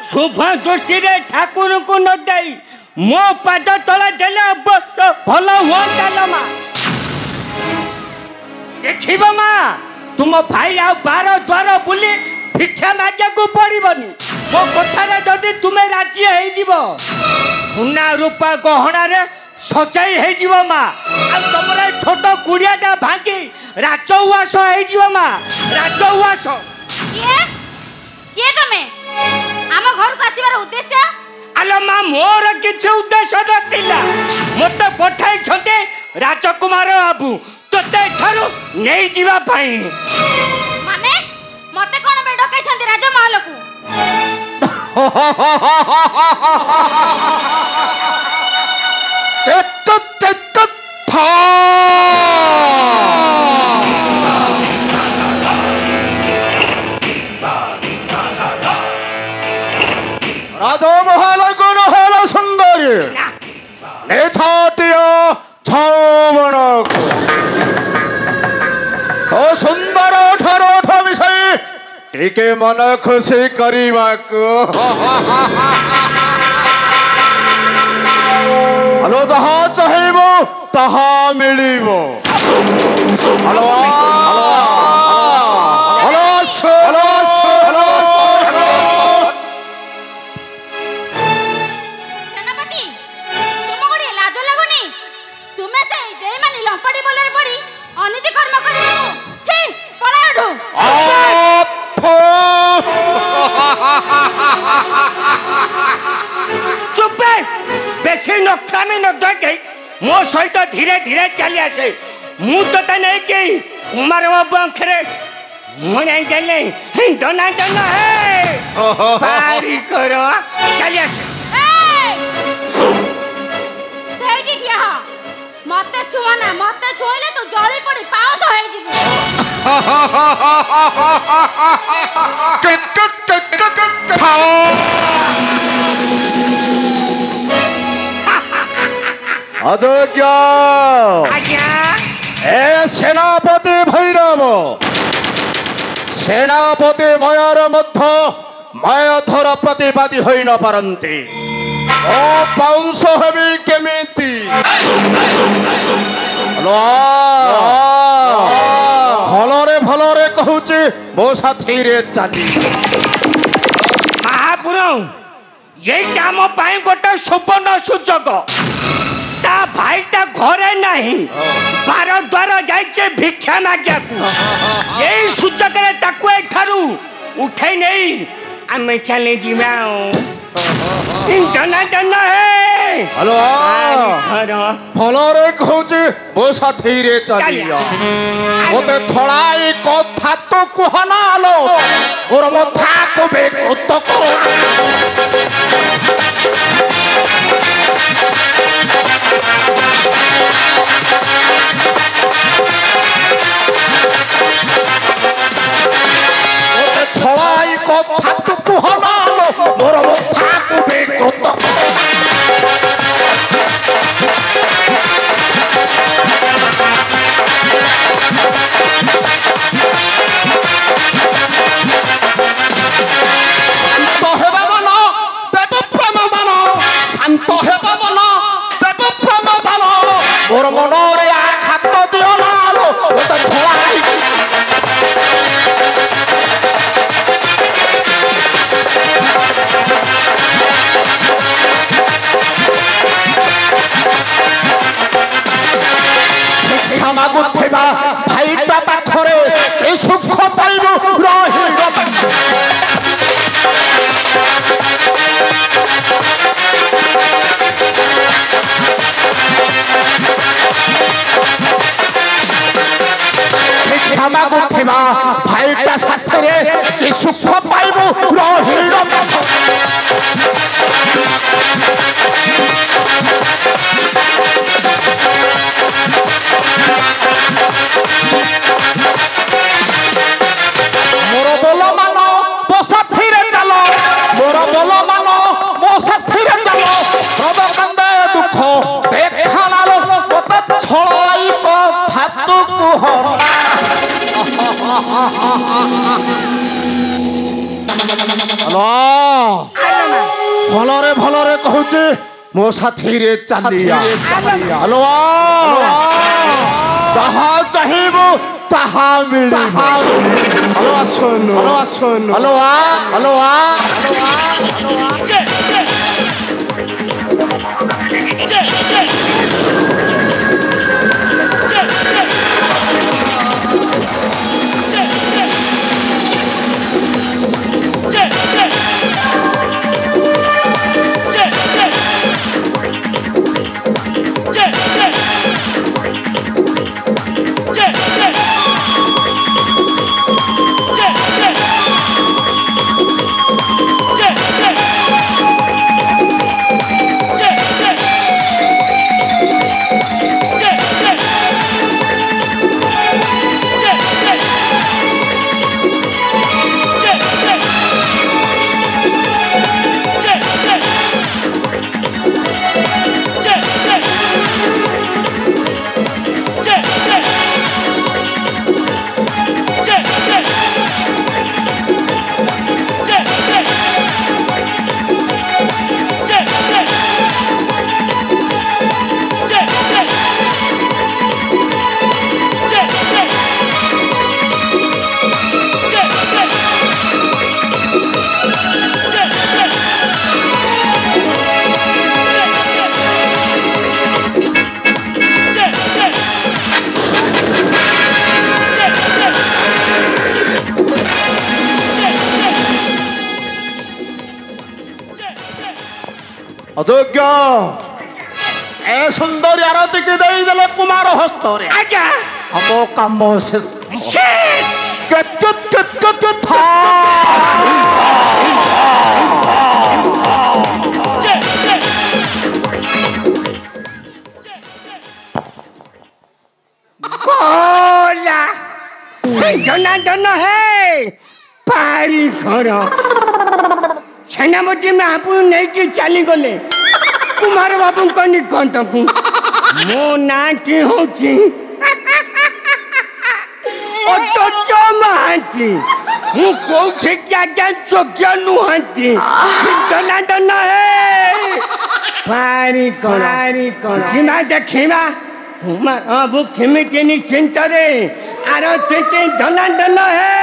शुभ दृष्टि ठाकुर को न दे मो पाद तला देले अवश्य भल हुआ मा देखिब मा तुम भाई आ बार द्वार बुली भिक्षा मागे को पड़बनी मो कथार जदि तुम्हें राजी हो सुना रूपा गहना रे सजाई हो मा तुम छोट कुड़ियाटा भांगी राजउवास हो मा राजउवास किए तमे आम घर को आसीबार उद्देश्य आलो मा मोर किछ उद्देश्य नथिला मते पठाई छते राजकुमार बाबू तते थारु नै जीवा भाई माने मते कोन बे डकै छथि राजमहल को था राजमहल गुण हल सुंदरी ने छाटिया छावण तो सुंदर ठरोठ विषय टीके मन खुशी करवा को हलो जहाँ चाहेबो तहा मिलिबो हलो बेसी नक्रामी न दे मो सहित धीरे धीरे चली आसे मु तो नहीं कि कुमार बाबू आखिरे मुझे देले दना दना है पारी करो चली आसे सेठी ठिया मते छुआना मते छुइले तो जली पड़ी पाउस होई अजोग्य ए सेनापति भैरव सेनापति मयर मध्य मायाधर प्रतिवादी होई न पारंती ओ पाउंस हेबी केमिति भलरे कहूची मो साथी रे चाली महापुर ये काम पाई गोटे सुवर्ण सुजोग ता भाईटा घरे नहीं बार द्वार जाइए भिक्षा मागिया यही सुजोग ताकू एठारू उठे नहीं आमे चले जीवा जना जना है हेलो भलरे कहूची मो साथी रे चली मोते छड़ाई कथा तो कहना लो मोर मथा को बेकुत को छड़ाई कथा तो कहना लो मोर मथा को बेकुत ମାଗୁଥିବା ଭାଇଟା ପାଖରେ ଏ ସୁଖ ପାଇବୁ ରହିଲ ଭିକ୍ଷା ମାଗୁଥିବା ଭାଇଟା ସାଥିରେ ଏ ସୁଖ ପାଇବୁ ରହିଲ मोर बोल मान मो साथीरे चल मोर बोल मान मो साथीरे चल सब कंदे दुख देखना लो मत छळाई कथा तू कुह हेलो भलरे कहूचे मो साथीरे चलिया हेलो जहा चाहिबो तहा मिलिबो हेलो सुनो हेलो हेलो अयोग्य ए सुंदर आरती के दे देले कुमार हस्त रे आज्ञा हम काम शेष था बोला जना जना है पारी घर छेनामती महापुर नहीं कि चली गले कुमार बाबू को निकट को मो नाटी होची अटो महांती हूँ कोठे क्या क्या चोक्या नुहांती जना जना है पारी खीमा देखीमा अब खिमिती निश्चिंत रे आरती धना धना है